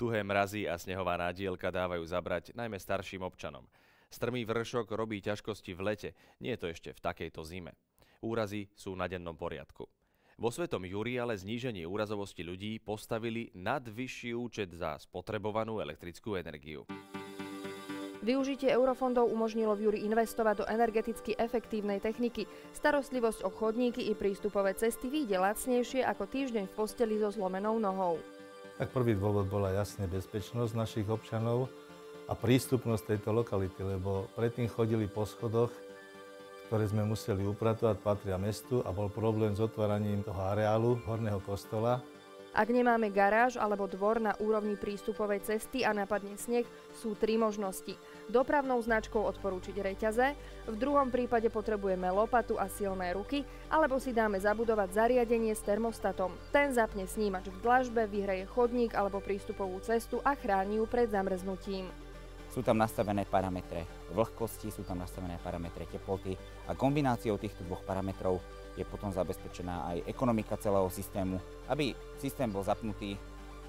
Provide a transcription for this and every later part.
Tuhé mrazy a snehová nádielka dávajú zabrať najmä starším občanom. Strmý vršok robí ťažkosti v lete, nie je to ešte v takejto zime. Úrazy sú na dennom poriadku. Vo Svetom Juri ale zníženie úrazovosti ľudí postavili nad vyšší účet za spotrebovanú elektrickú energiu. Využitie eurofondov umožnilo v Juri investovať do energeticky efektívnej techniky. Starostlivosť o chodníky i prístupové cesty vyjde lacnejšie ako týždeň v posteli so zlomenou nohou. Tak prvý dôvod bola jasne bezpečnosť našich občanov a prístupnosť tejto lokality, lebo predtým chodili po schodoch, ktoré sme museli upratovať, patria mestu a bol problém s otváraním toho areálu horného kostola. Ak nemáme garáž alebo dvor na úrovni prístupovej cesty a napadne sneh, sú 3 možnosti. Dopravnou značkou odporúčiť reťaze, v druhom prípade potrebujeme lopatu a silné ruky, alebo si dáme zabudovať zariadenie s termostatom. Ten zapne snímač v dlažbe, vyhreje chodník alebo prístupovú cestu a chráni ju pred zamrznutím. Sú tam nastavené parametre vlhkosti, sú tam nastavené parametre teploty a kombináciou týchto dvoch parametrov je potom zabezpečená aj ekonomika celého systému, aby systém bol zapnutý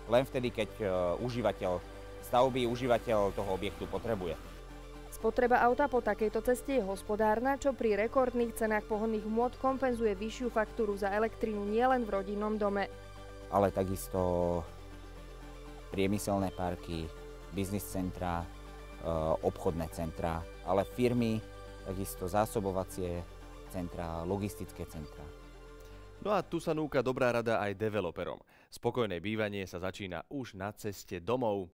len vtedy, keď užívateľ stavby, užívateľ toho objektu potrebuje. Spotreba auta po takejto ceste je hospodárna, čo pri rekordných cenách pohonných hmôt kompenzuje vyššiu faktúru za elektrínu nielen v rodinnom dome. Ale takisto priemyselné parky, biznis centrá, obchodné centrá, ale firmy, takisto zásobovacie centrá, logistické centrá. No a tu sa núka dobrá rada aj developerom. Spokojné bývanie sa začína už na ceste domov.